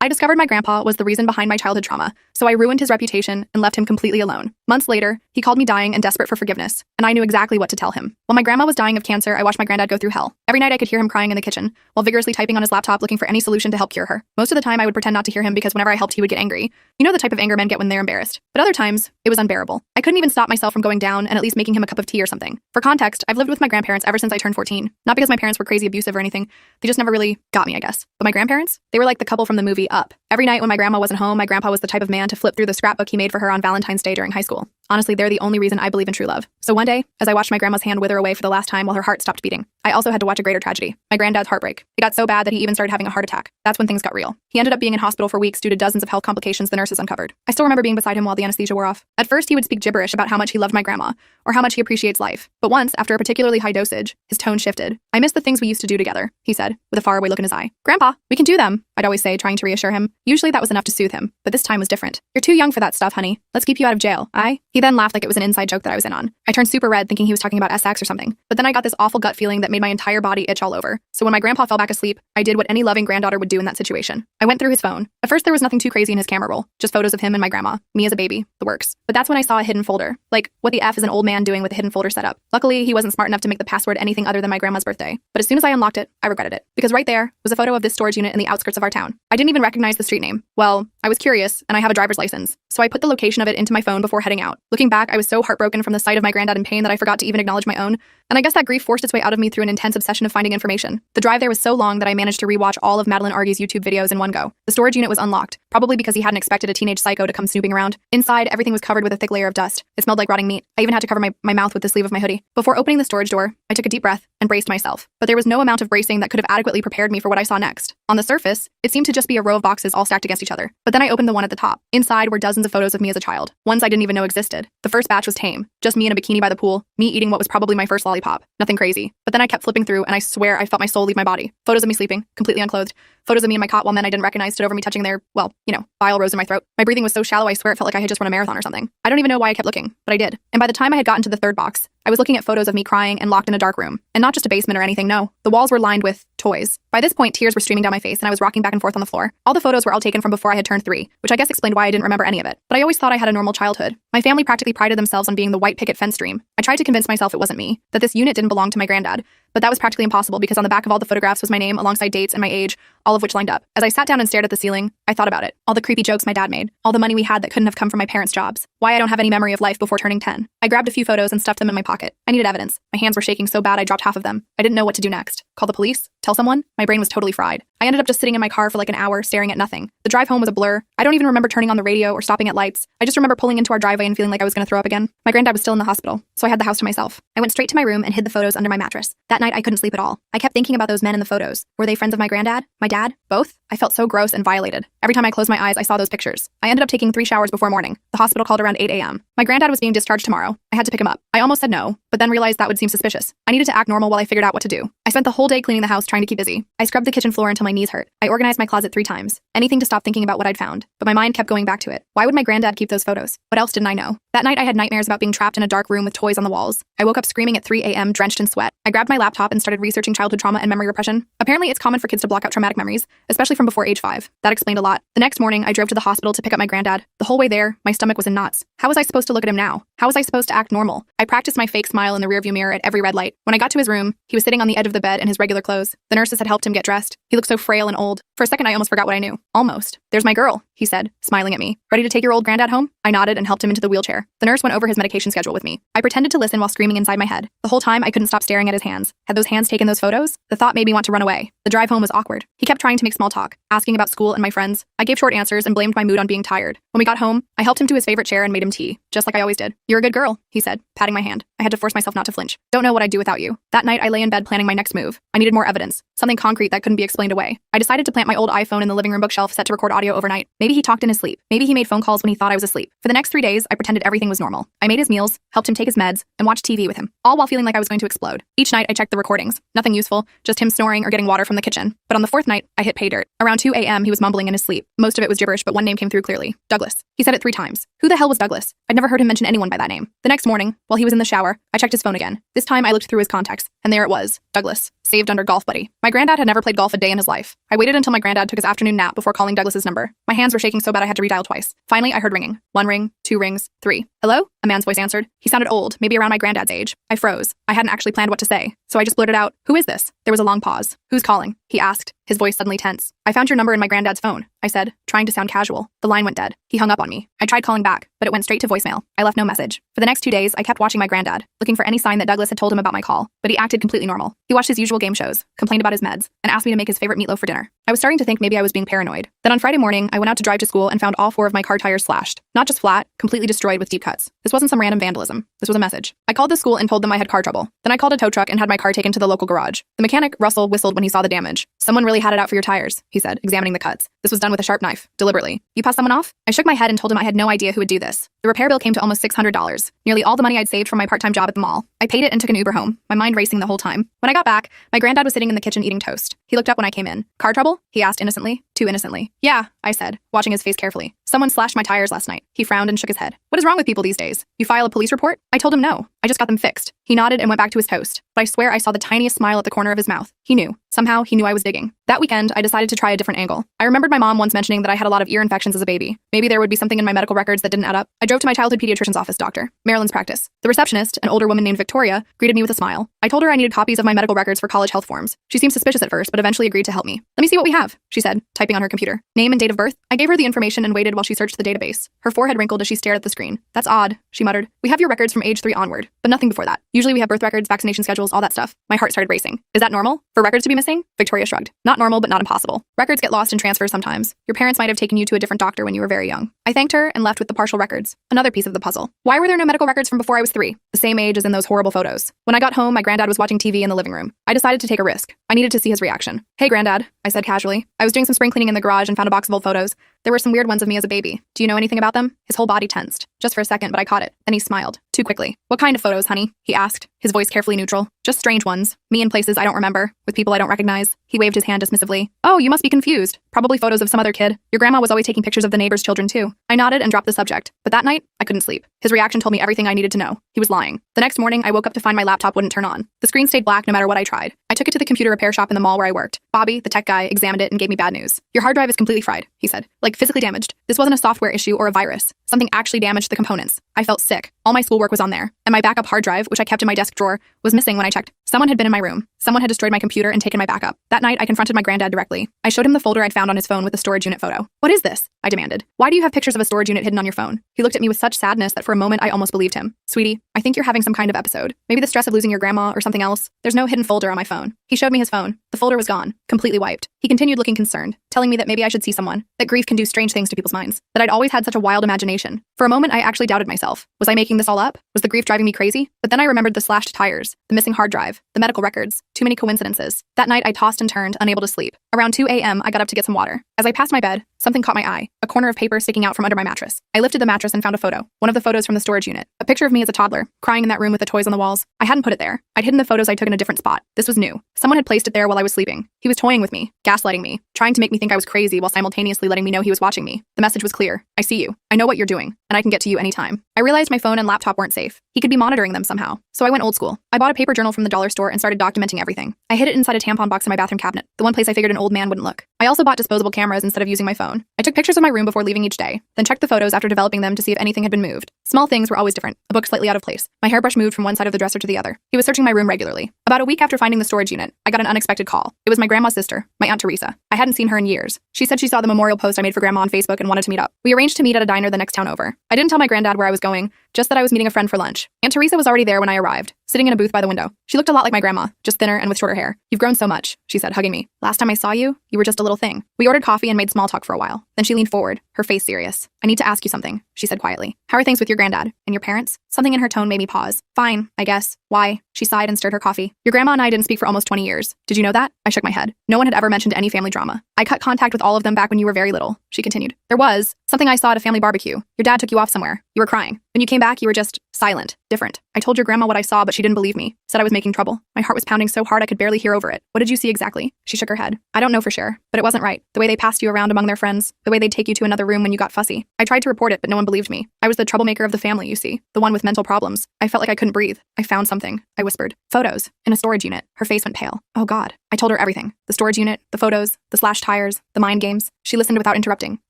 I discovered my grandpa was the reason behind my childhood trauma, so I ruined his reputation and left him completely alone. Months later, he called me dying and desperate for forgiveness, and I knew exactly what to tell him. While my grandma was dying of cancer, I watched my granddad go through hell. Every night I could hear him crying in the kitchen, while vigorously typing on his laptop looking for any solution to help cure her. Most of the time I would pretend not to hear him because whenever I helped he would get angry. You know the type of anger men get when they're embarrassed. But other times, it was unbearable. I couldn't even stop myself from going down and at least making him a cup of tea or something. For context, I've lived with my grandparents ever since I turned 14. Not because my parents were crazy abusive or anything, they just never really got me, I guess. But my grandparents? They were like the couple from the movie Up. Every night when my grandma wasn't home, my grandpa was the type of man to flip through the scrapbook he made for her on Valentine's Day during high school. Honestly, they're the only reason I believe in true love. So one day, as I watched my grandma's hand wither away for the last time while her heart stopped beating, I also had to watch a greater tragedy. My granddad's heartbreak. It got so bad that he even started having a heart attack. That's when things got real. He ended up being in hospital for weeks due to dozens of health complications the nurses uncovered. I still remember being beside him while the anesthesia wore off. At first, he would speak gibberish about how much he loved my grandma, or how much he appreciates life. But once, after a particularly high dosage, his tone shifted. "I miss the things we used to do together," he said, with a faraway look in his eye. "Grandpa, we can do them," I'd always say, trying to reassure him. Usually that was enough to soothe him, but this time was different. "You're too young for that stuff, honey. Let's keep you out of jail." He then laughed like it was an inside joke that I was in on. I turned super red thinking he was talking about SX or something, but then I got this awful gut feeling that made my entire body itch all over. So when my grandpa fell back asleep, I did what any loving granddaughter would do in that situation. I went through his phone. At first there was nothing too crazy in his camera roll, just photos of him and my grandma, me as a baby, the works. But that's when I saw a hidden folder. Like, what the F is an old man doing with a hidden folder set up? Luckily, he wasn't smart enough to make the password anything other than my grandma's birthday. But as soon as I unlocked it, I regretted it. Because right there was a photo of this storage unit in the outskirts of our town. I didn't even recognize the street name. Well, I was curious, and I have a driver's license, so I put the location of it into my phone before heading out. Looking back, I was so heartbroken from the sight of my granddad in pain that I forgot to even acknowledge my own, and I guess that grief forced its way out of me through an intense obsession of finding information. The drive there was so long that I managed to rewatch all of Madeline Argy's YouTube videos in one go. The storage unit was unlocked, probably because he hadn't expected a teenage psycho to come snooping around. Inside, everything was covered with a thick layer of dust. It smelled like rotting meat. I even had to cover my mouth with the sleeve of my hoodie. Before opening the storage door, I took a deep breath and braced myself. But there was no amount of bracing that could have adequately prepared me for what I saw next. On the surface, it seemed to just be a row of boxes all stacked against each other. But then I opened the one at the top. Inside were dozens of photos of me as a child. Ones I didn't even know existed. The first batch was tame. Just me in a bikini by the pool, me eating what was probably my first lollipop. Nothing crazy. But then I kept flipping through, and I swear I felt my soul leave my body. Photos of me sleeping, completely unclothed. Photos of me in my cot while men I didn't recognize stood over me touching their, well, bile rose in my throat. My breathing was so shallow I swear it felt like I had just run a marathon or something. I don't even know why I kept looking, but I did. And by the time I had gotten to the third box, I was looking at photos of me crying and locked in a dark room. And not just a basement or anything, no. The walls were lined with toys. By this point, tears were streaming down my face and I was rocking back and forth on the floor. All the photos were all taken from before I had turned 3, which I guess explained why I didn't remember any of it. But I always thought I had a normal childhood. My family practically prided themselves on being the white picket fence dream. I tried to convince myself it wasn't me, that this unit didn't belong to my granddad. But that was practically impossible because on the back of all the photographs was my name alongside dates and my age, all of which lined up. As I sat down and stared at the ceiling, I thought about it. All the creepy jokes my dad made, all the money we had that couldn't have come from my parents' jobs, why I don't have any memory of life before turning 10. I grabbed a few photos and stuffed them in my pocket. I needed evidence. My hands were shaking so bad I dropped half of them. I didn't know what to do next. Call the police? Tell someone? My brain was totally fried. I ended up just sitting in my car for like an hour staring at nothing. The drive home was a blur. I don't even remember turning on the radio or stopping at lights. I just remember pulling into our driveway and feeling like I was going to throw up again. My granddad was still in the hospital, so I had the house to myself. I went straight to my room and hid the photos under my mattress. That night I couldn't sleep at all. I kept thinking about those men in the photos. Were they friends of my granddad? My dad? Both? I felt so gross and violated. Every time I closed my eyes, I saw those pictures. I ended up taking 3 showers before morning. The hospital called around 8 a.m. My granddad was being discharged tomorrow. I had to pick him up. I almost said no, but then realized that would seem suspicious. I needed to act normal while I figured out what to do. I spent the whole day cleaning the house trying to keep busy. I scrubbed the kitchen floor until my knees hurt. I organized my closet 3 times. Anything to stop thinking about what I'd found. But my mind kept going back to it. Why would my granddad keep those photos? What else didn't I know? That night I had nightmares about being trapped in a dark room with toys on the walls. I woke up screaming at 3 a.m. drenched in sweat. I grabbed my laptop and started researching childhood trauma and memory repression. Apparently it's common for kids to block out traumatic memories, especially from before age 5. That explained a lot. The next morning I drove to the hospital to pick up my granddad. The whole way there, my stomach was in knots. How was I supposed to look at him now? How was I supposed to act normal? I practiced my fake smile in the rearview mirror at every red light. When I got to his room, he was sitting on the edge of the bed in his regular clothes. The nurses had helped him get dressed. He looked so frail and old. For a second I almost forgot what I knew. Almost. "There's my girl," he said, smiling at me. "Ready to take your old granddad home?" I nodded and helped him into the wheelchair. The nurse went over his medication schedule with me. I pretended to listen while screaming inside my head. The whole time I couldn't stop staring at his hands. Had those hands taken those photos? The thought made me want to run away. The drive home was awkward. He kept trying to make small talk, asking about school and my friends. I gave short answers and blamed my mood on being tired. When we got home, I helped him to his favorite chair and made him tea, just like I always did. "You're a good girl," he said, patting my hand. I had to force myself not to flinch. Don't know what I'd do without you. That night I lay in bed planning my next move. I needed more evidence, something concrete that couldn't be explained away. I decided to plant my old iPhone in the living room bookshelf set to record audio overnight. Maybe he talked in his sleep. Maybe he made phone calls when he thought I was asleep. For the next 3 days, I pretended everything was normal. I made his meals, helped him take his meds, and watched TV with him, all while feeling like I was going to explode. Each night I checked the recordings. Nothing useful, just him snoring or getting water from the kitchen. But on the 4th night, I hit pay dirt. Around 2 a.m. he was mumbling in his sleep. Most of it was gibberish, but one name came through clearly. Douglas. He said it 3 times. Who the hell was Douglas? I'd never heard him mention anyone by that name. The next morning, while he was in the shower, floor, I checked his phone again. This time I looked through his contacts, and there it was, Douglas, saved under Golf Buddy. My granddad had never played golf a day in his life. I waited until my granddad took his afternoon nap before calling Douglas's number. My hands were shaking so bad I had to redial twice. Finally, I heard ringing. 1 ring, 2 rings, 3. Hello? A man's voice answered. He sounded old, maybe around my granddad's age. I froze. I hadn't actually planned what to say, so I just blurted out, "Who is this?" There was a long pause. "Who's calling?" he asked, his voice suddenly tense. "I found your number in my granddad's phone," I said, trying to sound casual. The line went dead. He hung up on me. I tried calling back, but it went straight to voicemail. I left no message. For the next 2 days, I kept watching my granddad, looking for any sign that Douglas had told him about my call, but he acted completely normal. He watched his usual game shows, complained about his meds, and asked me to make his favorite meatloaf for dinner. I was starting to think maybe I was being paranoid. Then on Friday morning, I went out to drive to school and found all 4 of my car tires slashed. Not just flat, completely destroyed with deep cuts. This wasn't some random vandalism. This was a message. I called the school and told them I had car trouble. Then I called a tow truck and had my car taken to the local garage. The mechanic, Russell, whistled when he saw the damage. "Someone really had it out for your tires," he said, examining the cuts. "This was done with a sharp knife, deliberately. You passed someone off?" I shook my head and told him I had no idea who would do this. The repair bill came to almost $600, nearly all the money I'd saved from my part-time job at the mall. I paid it and took an Uber home, my mind racing the whole time. When I got back, my granddad was sitting in the kitchen eating toast. He looked up when I came in. "Car trouble?" he asked innocently. Too innocently. "Yeah," I said, watching his face carefully. "Someone slashed my tires last night." He frowned and shook his head. "What is wrong with people these days? You file a police report?" I told him no. I just got them fixed. He nodded and went back to his toast. But I swear I saw the tiniest smile at the corner of his mouth. He knew. Somehow, he knew I was digging. That weekend, I decided to try a different angle. I remembered my mom once mentioning that I had a lot of ear infections as a baby. Maybe there would be something in my medical records that didn't add up. I drove to my childhood pediatrician's office doctor, Marilyn's practice. The receptionist, an older woman named Victoria, greeted me with a smile. I told her I needed copies of my medical records for college health forms. She seemed suspicious at first, but eventually agreed to help me. "Let me see what we have," she said, typing on her computer. "Name and date of birth?" I gave her the information and waited while she searched the database. Her forehead wrinkled as she stared at the screen. "That's odd," she muttered. "We have your records from age 3 onward, but nothing before that. Usually we have birth records, vaccination schedules, all that stuff." My heart started racing. "Is that normal? For records to be missing?" Victoria shrugged. "Not normal, but not impossible. Records get lost in transfers sometimes. Your parents might have taken you to a different doctor when you were very young." I thanked her and left with the partial records. Another piece of the puzzle. Why were there no medical records from before I was 3? The same age as in those horrible photos. When I got home, my granddad was watching TV in the living room. I decided to take a risk. I needed to see his reaction. "Hey, Granddad," I said casually. I was doing some spring cleaning in the garage and found a box of old photos. There were some weird ones of me as a baby. "Do you know anything about them?" His whole body tensed. Just for a second, but I caught it. Then he smiled. Too quickly. "What kind of photos, honey?" he asked, his voice carefully neutral. "Just strange ones. Me in places I don't remember, with people I don't recognize." He waved his hand dismissively. "Oh, you must be confused. Probably photos of some other kid. Your grandma was always taking pictures of the neighbors' children too." I nodded and dropped the subject. But that night, I couldn't sleep. His reaction told me everything I needed to know. He was lying. The next morning, I woke up to find my laptop wouldn't turn on. The screen stayed black no matter what I tried. I took it to the computer repair shop in the mall where I worked. Bobby, the tech guy, examined it and gave me bad news. "Your hard drive is completely fried," he said. "Like physically damaged. This wasn't a software issue or a virus. Something actually damaged the components." I felt sick. All my schoolwork was on there, and my backup hard drive, which I kept in my desk drawer, was missing when I checked. Someone had been in my room. Someone had destroyed my computer and taken my backup. That night, I confronted my granddad directly. I showed him the folder I'd found on his phone with the storage unit photo. "What is this?" I demanded. "Why do you have pictures of a storage unit hidden on your phone?" He looked at me with such sadness that for a moment I almost believed him. "Sweetie, I think you're having some kind of episode. Maybe the stress of losing your grandma or something else. There's no hidden folder on my phone." He showed me his phone. The folder was gone, completely wiped. He continued looking concerned, telling me that maybe I should see someone, that grief can do strange things to people's minds, that I'd always had such a wild imagination. For a moment, I actually doubted myself. Was I making this all up? Was the grief driving me crazy? But then I remembered the slashed tires, the missing hard drive, the medical records. Too many coincidences. That night, I tossed and turned, unable to sleep. Around 2 a.m., I got up to get some water. As I passed my bed, something caught my eye, a corner of paper sticking out from under my mattress. I lifted the mattress and found a photo, one of the photos from the storage unit. A picture of me as a toddler, crying in that room with the toys on the walls. I hadn't put it there. I'd hidden the photos I took in a different spot. This was new. Someone had placed it there while I was sleeping. He was toying with me, gaslighting me, trying to make me think I was crazy while simultaneously letting me know he was watching me. The message was clear. "I see you. I know what you're doing, and I can get to you anytime." I realized my phone and laptop weren't safe. He could be monitoring them somehow. So I went old school. I bought a paper journal from the dollar store and started documenting everything. I hid it inside a tampon box in my bathroom cabinet, the one place I figured an old man wouldn't look. I also bought disposable cameras instead of using my phone. I took pictures of my room before leaving each day, then checked the photos after developing them to see if anything had been moved. Small things were always different. A book slightly out of place. My hairbrush moved from one side of the dresser to the other. He was searching my room regularly. About a week after finding the storage unit, I got an unexpected call. It was my grandma's sister, my Aunt Teresa. I hadn't seen her in years. She said she saw the memorial post I made for Grandma on Facebook and wanted to meet up. We arranged to meet at a diner the next town over. I didn't tell my granddad where I was going, just that I was meeting a friend for lunch. Aunt Teresa was already there when I arrived, sitting in a booth by the window. She looked a lot like my grandma, just thinner and with shorter hair. "You've grown so much," she said, hugging me. "Last time I saw you, you were just a little thing." We ordered coffee and made small talk for a while. Then she leaned forward, her face serious. "I need to ask you something," she said quietly. "How are things with your granddad? And your parents?" Something in her tone made me pause. "Fine, I guess. Why?" She sighed and stirred her coffee. "Your grandma and I didn't speak for almost 20 years. Did you know that?" I shook my head. No one had ever mentioned any family drama. "I cut contact with all of them back when you were very little," she continued. "There was something I saw at a family barbecue. Your dad took you off somewhere. You were crying. When you came back, you were just silent, different. I told your grandma what I saw, but she didn't believe me. Said I was making trouble. My heart was pounding so hard I could barely hear over it. What did you see exactly?" She shook her head. "I don't know for sure, but it wasn't right. The way they passed you around among their friends, it the way they'd take you to another room when you got fussy. I tried to report it, but no one believed me. I was the troublemaker of the family, you see, the one with mental problems. I felt like I couldn't breathe. I found something, I whispered. Photos, in a storage unit. Her face went pale. Oh God. I told her everything. The storage unit, the photos, the slashed tires, the mind games. She listened without interrupting,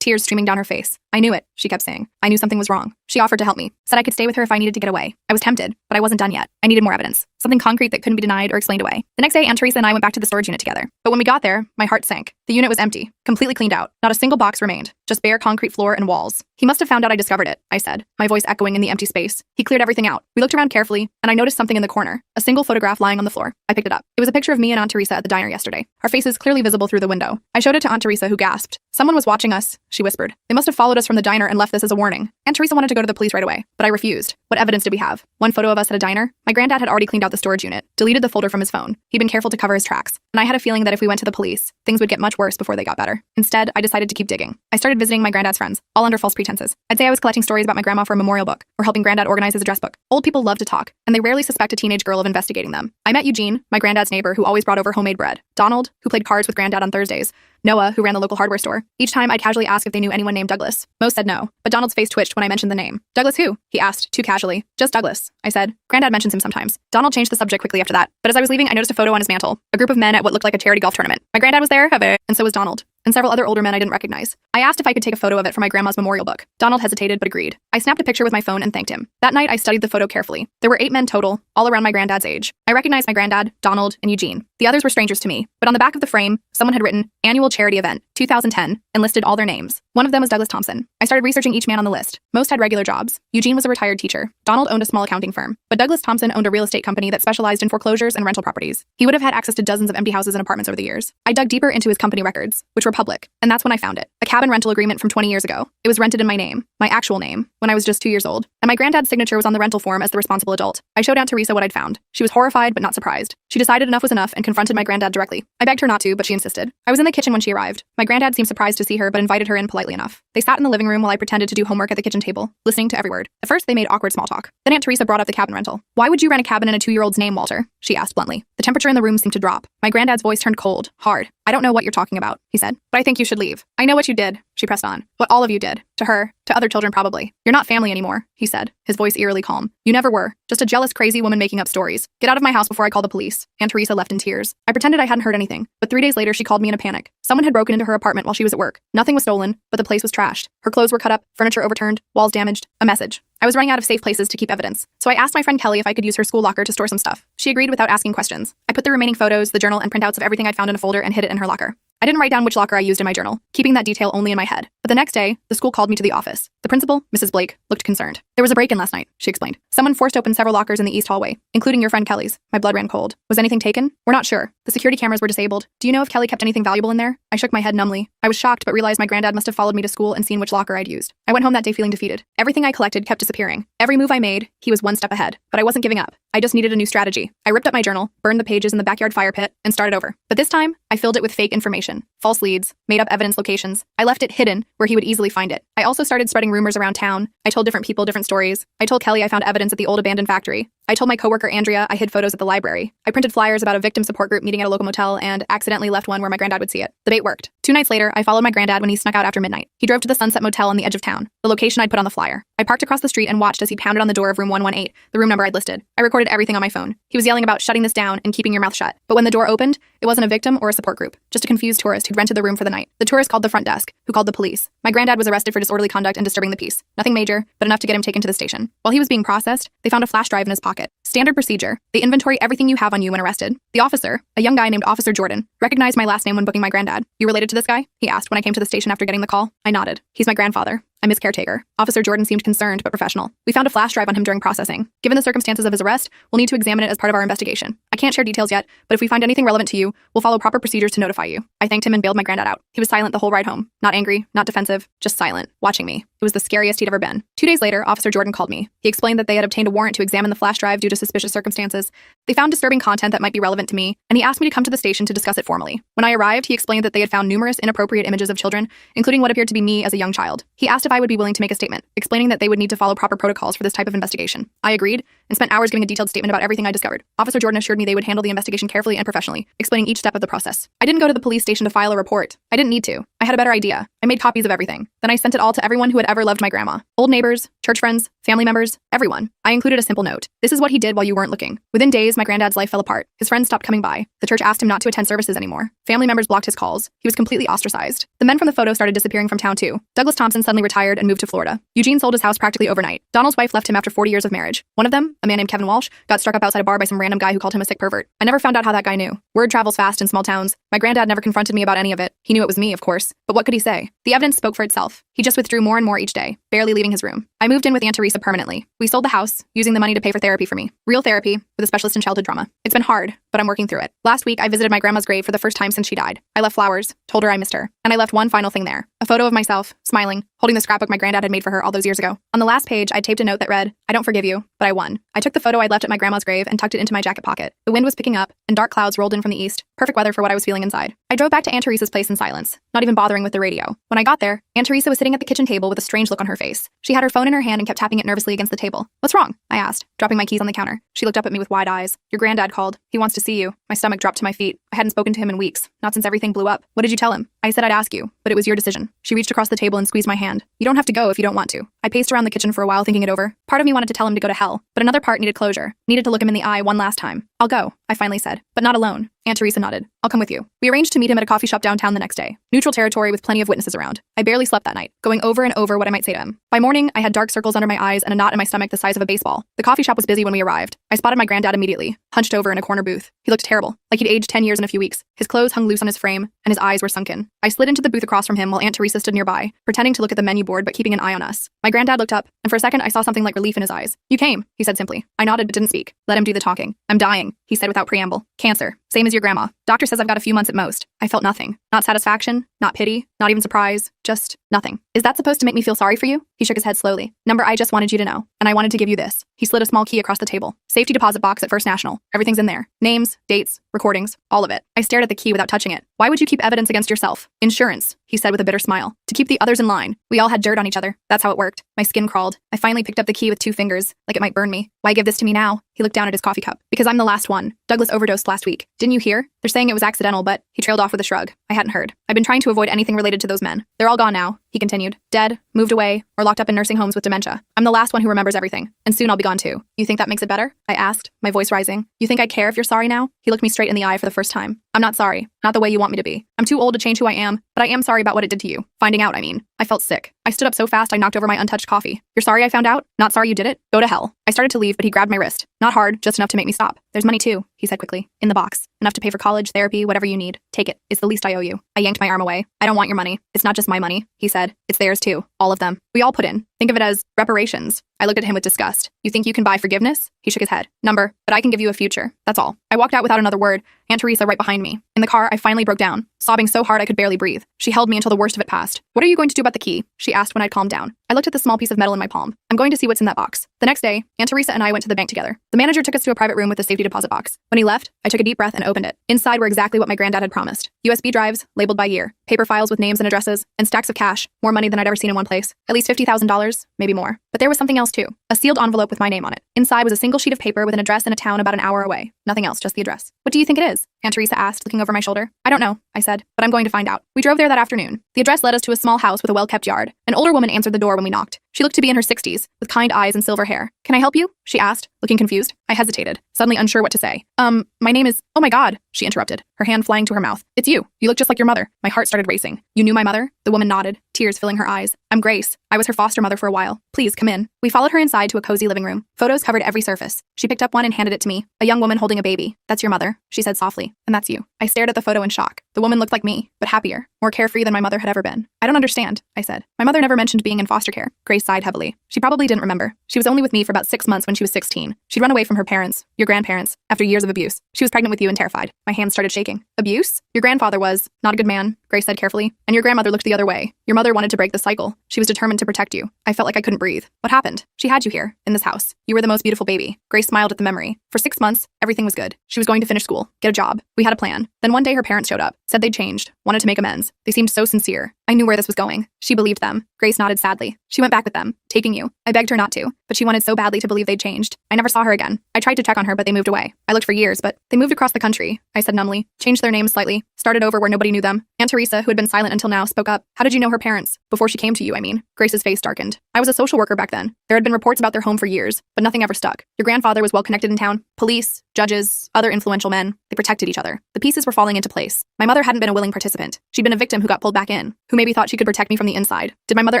tears streaming down her face. I knew it, she kept saying. I knew something was wrong. She offered to help me, said I could stay with her if I needed to get away. I was tempted, but I wasn't done yet. I needed more evidence, something concrete that couldn't be denied or explained away. The next day, Aunt Teresa and I went back to the storage unit together. But when we got there, my heart sank. The unit was empty, completely cleaned out. Not a single box remained, just bare concrete floor and walls. He must have found out I discovered it, I said, my voice echoing in the empty space. He cleared everything out. We looked around carefully, and I noticed something in the corner, a single photograph lying on the floor. I picked it up. It was a picture of me and Aunt Teresa at the diner yesterday, our faces clearly visible through the window. I showed it to Aunt Teresa, who gasped. Someone was watching us, she whispered. They must have followed us from the diner and left this as a warning. Aunt Teresa wanted to go to the police right away, but I refused. What evidence did we have? One photo of us at a diner? My granddad had already cleaned out the storage unit, deleted the folder from his phone. He'd been careful to cover his tracks, and I had a feeling that if we went to the police, things would get much worse before they got better. Instead, I decided to keep digging. I started visiting my granddad's friends, all under false pretenses. I'd say I was collecting stories about my grandma for a memorial book, or helping granddad organize his address book. Old people love to talk, and they rarely suspect a teenage girl of investigating them. I met Eugene, my granddad's neighbor, who always brought over homemade bread. Donald, who played cards with granddad on Thursdays. Noah, who ran the local hardware store. Each time, I'd casually ask if they knew anyone named Douglas. Most said no, but Donald's face twitched when I mentioned the name. Douglas who? He asked, too casually. Just Douglas, I said. Granddad mentions him sometimes. Donald changed the subject quickly after that, but as I was leaving, I noticed a photo on his mantle. A group of men at what looked like a charity golf tournament. My granddad was there, and so was Donald, and several other older men I didn't recognize. I asked if I could take a photo of it for my grandma's memorial book. Donald hesitated, but agreed. I snapped a picture with my phone and thanked him. That night, I studied the photo carefully. There were 8 men total, all around my granddad's age. I recognized my granddad, Donald, and Eugene. The others were strangers to me, but on the back of the frame, someone had written, Annual Charity Event, 2010, and listed all their names. One of them was Douglas Thompson. I started researching each man on the list. Most had regular jobs. Eugene was a retired teacher. Donald owned a small accounting firm. But Douglas Thompson owned a real estate company that specialized in foreclosures and rental properties. He would have had access to dozens of empty houses and apartments over the years. I dug deeper into his company records, which were public, and that's when I found it. A cabin rental agreement from 20 years ago. It was rented in my name, my actual name, when I was just 2 years old. And my granddad's signature was on the rental form as the responsible adult. I showed Aunt Teresa what I'd found. She was horrified, but not surprised. She decided enough was enough and confronted my granddad directly. I begged her not to, but she insisted. I was in the kitchen when she arrived. My granddad seemed surprised to see her, but invited her in politely enough. They sat in the living room while I pretended to do homework at the kitchen table, listening to every word. At first, they made awkward small talk. Then Aunt Teresa brought up the cabin rental. Why would you rent a cabin in a 2-year-old's name, Walter? She asked bluntly. The temperature in the room seemed to drop. My granddad's voice turned cold, hard. I don't know what you're talking about, he said, but I think you should leave. I know what you did, she pressed on. What all of you did. To her, to other children probably. You're not family anymore, he said, his voice eerily calm. You never were. Just a jealous, crazy woman making up stories. Get out of my house before I call the police. Aunt Teresa left in tears. I pretended I hadn't heard anything, but 3 days later she called me in a panic. Someone had broken into her apartment while she was at work. Nothing was stolen, but the place was trashed. Her clothes were cut up, furniture overturned, walls damaged, a message. I was running out of safe places to keep evidence, so I asked my friend Kelly if I could use her school locker to store some stuff. She agreed without asking questions. I put the remaining photos, the journal, and printouts of everything I'd found in a folder and hid it in her locker. I didn't write down which locker I used in my journal, keeping that detail only in my head. But the next day, the school called me to the office. The principal, Mrs. Blake, looked concerned. There was a break-in last night, she explained. Someone forced open several lockers in the east hallway, including your friend Kelly's. My blood ran cold. Was anything taken? We're not sure. The security cameras were disabled. Do you know if Kelly kept anything valuable in there? I shook my head numbly. I was shocked, but realized my granddad must have followed me to school and seen which locker I'd used. I went home that day feeling defeated. Everything I collected kept disappearing. Every move I made, he was one step ahead. But I wasn't giving up. I just needed a new strategy. I ripped up my journal, burned the pages in the backyard fire pit, and started over. But this time, I filled it with fake information, false leads, made up evidence locations. I left it hidden where he would easily find it. I also started spreading rumors around town. I told different people different stories. I told Kelly I found evidence at the old abandoned factory. I told my coworker Andrea I hid photos at the library. I printed flyers about a victim support group meeting at a local motel and accidentally left one where my granddad would see it. The bait worked. 2 nights later, I followed my granddad when he snuck out after midnight. He drove to the Sunset Motel on the edge of town, the location I'd put on the flyer. I parked across the street and watched as he pounded on the door of room 118, the room number I'd listed. I recorded everything on my phone. He was yelling about shutting this down and keeping your mouth shut. But when the door opened, it wasn't a victim or a support group, just a confused tourist who'd rented the room for the night. The tourist called the front desk, who called the police. My granddad was arrested for disorderly conduct and disturbing the peace. Nothing major, but enough to get him taken to the station. While he was being processed, they found a flash drive in his pocket. Standard procedure. They inventory everything you have on you when arrested. The officer, a young guy named Officer Jordan, recognized my last name when booking my granddad. You related to this guy? He asked when I came to the station after getting the call. I nodded. He's my grandfather. I'm his caretaker. Officer Jordan seemed concerned but professional. We found a flash drive on him during processing. Given the circumstances of his arrest, we'll need to examine it as part of our investigation. I can't share details yet, but if we find anything relevant to you, we'll follow proper procedures to notify you. I thanked him and bailed my granddad out. He was silent the whole ride home. Not angry, not defensive, just silent, watching me. It was the scariest he'd ever been. 2 days later, Officer Jordan called me. He explained that they had obtained a warrant to examine the flash drive due to suspicious circumstances. They found disturbing content that might be relevant to me, and he asked me to come to the station to discuss it formally. When I arrived, he explained that they had found numerous inappropriate images of children, including what appeared to be me as a young child. He asked if I I would be willing to make a statement, explaining that they would need to follow proper protocols for this type of investigation. I agreed, and spent hours giving a detailed statement about everything I discovered. Officer Jordan assured me they would handle the investigation carefully and professionally, explaining each step of the process. I didn't go to the police station to file a report. I didn't need to. I had a better idea. I made copies of everything. Then I sent it all to everyone who had ever loved my grandma. Old neighbors, church friends, family members, everyone. I included a simple note. This is what he did while you weren't looking. Within days, my granddad's life fell apart. His friends stopped coming by. The church asked him not to attend services anymore. Family members blocked his calls. He was completely ostracized. The men from the photo started disappearing from town too. Douglas Thompson suddenly retired and moved to Florida. Eugene sold his house practically overnight. Donald's wife left him after 40 years of marriage. One of them, a man named Kevin Walsh, got struck up outside a bar by some random guy who called him a sick pervert. I never found out how that guy knew. Word travels fast in small towns. My granddad never confronted me about any of it. He knew it was me, of course. But what could he say? The evidence spoke for itself. He just withdrew more and more each day, barely leaving his room. I moved in with Aunt Teresa permanently. We sold the house, using the money to pay for therapy for me. Real therapy, with a specialist in childhood trauma. It's been hard, but I'm working through it. Last week, I visited my grandma's grave for the first time since she died. I left flowers, told her I missed her, and I left one final thing there. A photo of myself, smiling, holding the scrapbook my granddad had made for her all those years ago. On the last page, I taped a note that read, "I don't forgive you, but I won." I took the photo I'd left at my grandma's grave and tucked it into my jacket pocket. The wind was picking up, and dark clouds rolled in from the east. Perfect weather for what I was feeling inside. I drove back to Aunt Teresa's place in silence, not even bothering with the radio. When I got there, Aunt Teresa was sitting at the kitchen table with a strange look on her face. She had her phone in her hand and kept tapping it nervously against the table. "What's wrong?" I asked, dropping my keys on the counter. She looked up at me with wide eyes. "Your granddad called. He wants to see you." My stomach dropped to my feet. I hadn't spoken to him in weeks, not since everything blew up. "What did you tell him?" "I said I'd ask you, but it was your decision." She reached across the table and squeezed my hand. "You don't have to go if you don't want to." I paced around the kitchen for a while thinking it over. Part of me wanted to tell him to go to hell, but another part needed closure, needed to look him in the eye one last time. "I'll go," I finally said, "but not alone." Aunt Teresa nodded. "I'll come with you." We arranged to meet him at a coffee shop downtown the next day. Neutral territory with plenty of witnesses around. I barely slept that night, going over and over what I might say to him. By morning, I had dark circles under my eyes and a knot in my stomach the size of a baseball. The coffee shop was busy when we arrived. I spotted my granddad immediately, hunched over in a corner booth. He looked terrible, like he'd aged 10 years in a few weeks. His clothes hung loose on his frame, and his eyes were sunken. I slid into the booth across from him while Aunt Teresa stood nearby, pretending to look at the menu board but keeping an eye on us. My granddad looked up, and for a second I saw something like relief in his eyes. "You came," he said simply. I nodded but didn't speak. "Let him do the talking." "I'm dying," he said without preamble. "Cancer. Same as your grandma. Doctor says I've got a few months at most." I felt nothing. Not satisfaction, not pity, not even surprise, just nothing. "Is that supposed to make me feel sorry for you?" He shook his head slowly. "Number, I just wanted you to know, and I wanted to give you this." He slid a small key across the table. "Safety deposit box at First National. Everything's in there. Names, dates, recordings, all of it." I stared at the key without touching it. "Why would you keep evidence against yourself?" "Insurance," he said with a bitter smile. "To keep the others in line. We all had dirt on each other. That's how it worked." My skin crawled. I finally picked up the key with 2 fingers, like it might burn me. "Why give this to me now?" He looked down at his coffee cup. "Because I'm the last one. Douglas overdosed last week. Didn't you hear? They're saying it was accidental, but..." He trailed off with a shrug. I hadn't heard. "I've been trying to avoid anything related to those men. They're all gone now," he continued. "Dead, moved away, or locked up in nursing homes with dementia. I'm the last one who remembers everything, and soon I'll be gone too." "You think that makes it better?" I asked, my voice rising. "You think I care if you're sorry now?" He looked me straight in the eye for the first time. "I'm not sorry. Not the way you want me to be. I'm too old to change who I am, but I am sorry about what it did to you. Finding out, I mean." I felt sick. I stood up so fast I knocked over my untouched coffee. "You're sorry I found out? Not sorry you did it? Go to hell." I started to leave, but he grabbed my wrist. "Not hard, just enough to make me stop. There's money too," he said quickly. "In the box. Enough to pay for college, therapy, whatever you need. Take it. It's the least I owe you." I yanked my arm away. "I don't want your money. It's not just my money," he said. "It's theirs too. All of them. We all put in. Think of it as reparations." I looked at him with disgust. "You think you can buy forgiveness?" He shook his head. "Number, but I can give you a future. That's all." I walked out without another word, Aunt Teresa right behind me. In the car, I finally broke down, sobbing so hard I could barely breathe. She held me until the worst of it passed. "What are you going to do about the key?" she asked when I'd calmed down. I looked at the small piece of metal in my palm. "I'm going to see what's in that box." The next day, Aunt Teresa and I went to the bank together. The manager took us to a private room with a safety deposit box. When he left, I took a deep breath and opened it. Inside were exactly what my granddad had promised. USB drives, labeled by year, paper files with names and addresses, and stacks of cash, more money than I'd ever seen in one place. At least $50,000, maybe more. But there was something else too. A sealed envelope with my name on it. Inside was a single sheet of paper with an address in a town about an hour away. Nothing else, just the address. "What do you think it is?" Aunt Teresa asked, looking over my shoulder. "I don't know," I said, "but I'm going to find out." We drove there that afternoon. The address led us to a small house with a well-kept yard. An older woman answered the door when we knocked. She looked to be in her 60s, with kind eyes and silver hair. "Can I help you?" she asked, looking confused. I hesitated, suddenly unsure what to say. My name is..." "Oh my God," she interrupted, her hand flying to her mouth. "It's you. You look just like your mother." My heart started racing. "You knew my mother?" The woman nodded, tears filling her eyes. "I'm Grace. I was her foster mother for a while. Please, come in." We followed her inside to a cozy living room. Photos covered every surface. She picked up one and handed it to me. A young woman holding a baby. "That's your mother," she said softly. "And that's you." I stared at the photo in shock. The woman looked like me, but happier, more carefree than my mother had ever been. "I don't understand," I said. "My mother never mentioned being in foster care." Grace sighed heavily. She probably didn't remember. She was only with me for about 6 months when she was 16. She'd run away from her parents, your grandparents, after years of abuse. She was pregnant with you and terrified. My hands started shaking. "Abuse? Your grandfather was not a good man, Grace said carefully, and your grandmother looked the other way. Your mother wanted to break the cycle. She was determined to protect you. I felt like I couldn't breathe. What happened? She had you here, in this house. You were the most beautiful baby. Grace smiled at the memory. For 6 months, everything was good. She was going to finish school, get a job. We had a plan. Then one day her parents showed up, said they'd changed, wanted to make amends. They seemed so sincere. I knew where this was going. She believed them. Grace nodded sadly. She went back with them, taking you. I begged her not to, but she wanted so badly to believe they'd changed. I never saw her again. I tried to check on her, but they moved away. I looked for years, but they moved across the country, I said numbly. Changed their names slightly. Started over where nobody knew them. Aunt Teresa, who had been silent until now, spoke up. How did you know her parents? Before she came to you, I mean. Grace's face darkened. I was a social worker back then. There had been reports about their home for years, but nothing ever stuck. Your grandfather was well connected in town. Police, judges, other influential men. They protected each other. The pieces were falling into place. My mother hadn't been a willing participant. She'd been a victim who got pulled back in, who maybe thought she could protect me from the inside. Did my mother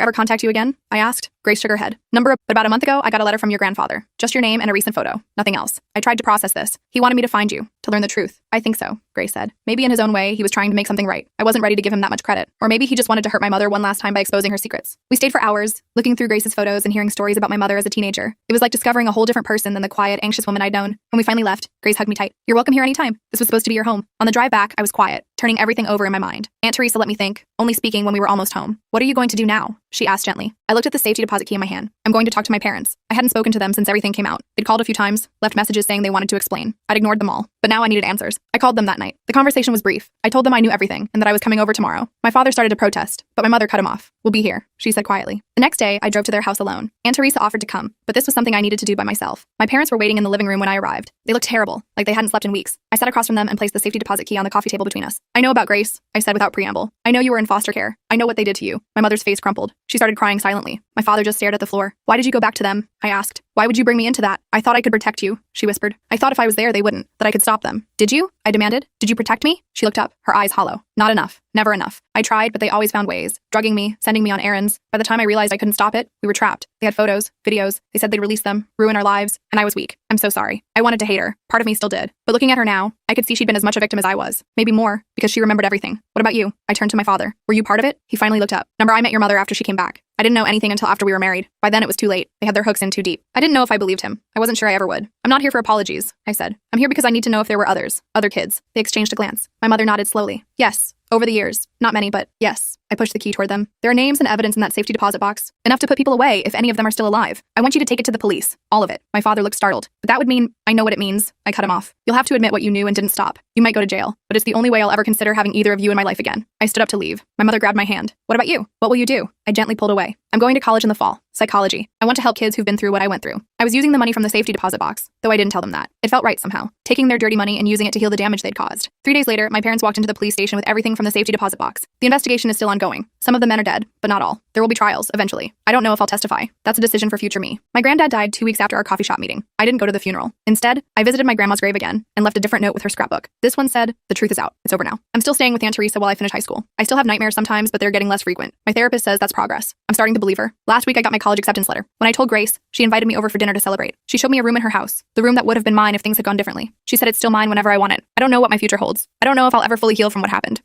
ever contact you again? I asked. Grace shook her head. But about a month ago, I got a letter from your grandfather. Just your name and a recent photo. Nothing else. I tried to process this. He wanted me to find you, to learn the truth. I think so, Grace said. Maybe in his own way, he was trying to make something right. I wasn't ready to give him that much credit. Or maybe he just wanted to hurt my mother one last time by exposing her secrets. We stayed for hours, looking through Grace's photos and hearing stories about my mother as a teenager. It was like discovering a whole different person than the quiet, anxious woman I'd known. When we finally left, Grace hugged me tight. You're welcome here anytime. This was supposed to be your home. On the drive back, I was quiet, turning everything over in my mind. Aunt Teresa let me think, only speaking when we were almost home. What are you going to do now? She asked gently. I looked at the safety deposit key in my hand. I'm going to talk to my parents. I hadn't spoken to them since everything came out. They'd called a few times, left messages saying they wanted to explain. I'd ignored them all, but now I needed answers. I called them that night. The conversation was brief. I told them I knew everything and that I was coming over tomorrow. My father started to protest, but my mother cut him off. We'll be here, she said quietly. The next day, I drove to their house alone. Aunt Teresa offered to come, but this was something I needed to do by myself. My parents were waiting in the living room when I arrived. They looked terrible, like they hadn't slept in weeks. I sat across from them and placed the safety deposit key on the coffee table between us. I know about Grace, I said without preamble. I know you were in foster care. I know what they did to you. My mother's face crumpled. She started crying silently. My father just stared at the floor. Why did you go back to them? I asked. Why would you bring me into that? I thought I could protect you, she whispered. I thought if I was there, they wouldn't, that I could stop them. Did you? I demanded. Did you protect me? She looked up, her eyes hollow. Not enough. Never enough. I tried, but they always found ways. Drugging me, sending me on errands. By the time I realized I couldn't stop it, we were trapped. They had photos, videos. They said they'd release them, ruin our lives, and I was weak. I'm so sorry. I wanted to hate her. Part of me still did. But looking at her now, I could see she'd been as much a victim as I was. Maybe more, because she remembered everything. What about you? I turned to my father. Were you part of it? He finally looked up. I met your mother after she came back. I didn't know anything until after we were married. By then it was too late. They had their hooks in too deep. I didn't know if I believed him. I wasn't sure I ever would. I'm not here for apologies, I said. I'm here because I need to know if there were others, other kids. They exchanged a glance. My mother nodded slowly. Yes. Over the years. Not many, but yes. I pushed the key toward them. There are names and evidence in that safety deposit box. Enough to put people away if any of them are still alive. I want you to take it to the police. All of it. My father looked startled. But that would mean, I know what it means. I cut him off. You'll have to admit what you knew and didn't stop. You might go to jail, but it's the only way I'll ever consider having either of you in my life again. I stood up to leave. My mother grabbed my hand. What about you? What will you do? I gently pulled away. I'm going to college in the fall. Psychology. I want to help kids who've been through what I went through. I was using the money from the safety deposit box, though I didn't tell them that. It felt right somehow. Taking their dirty money and using it to heal the damage they'd caused. 3 days later, my parents walked into the police station with everything from the safety deposit box. The investigation is still ongoing. Some of the men are dead, but not all. There will be trials, eventually. I don't know if I'll testify. That's a decision for future me. My granddad died 2 weeks after our coffee shop meeting. I didn't go to the funeral. Instead, I visited my grandma's grave again and left a different note with her scrapbook. This one said, the truth is out. It's over now. I'm still staying with Aunt Teresa while I finish high school. I still have nightmares sometimes, but they're getting less frequent. My therapist says that's progress. I'm starting to believe her. Last week I got my college acceptance letter. When I told Grace, she invited me over for dinner to celebrate. She showed me a room in her house, the room that would have been mine if things had gone differently. She said it's still mine whenever I want it. I don't know what my future holds. I don't know if I'll ever fully heal from what happened.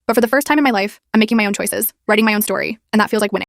But for the first time in my life, I'm making my own choices, writing my own story, and that feels like winning.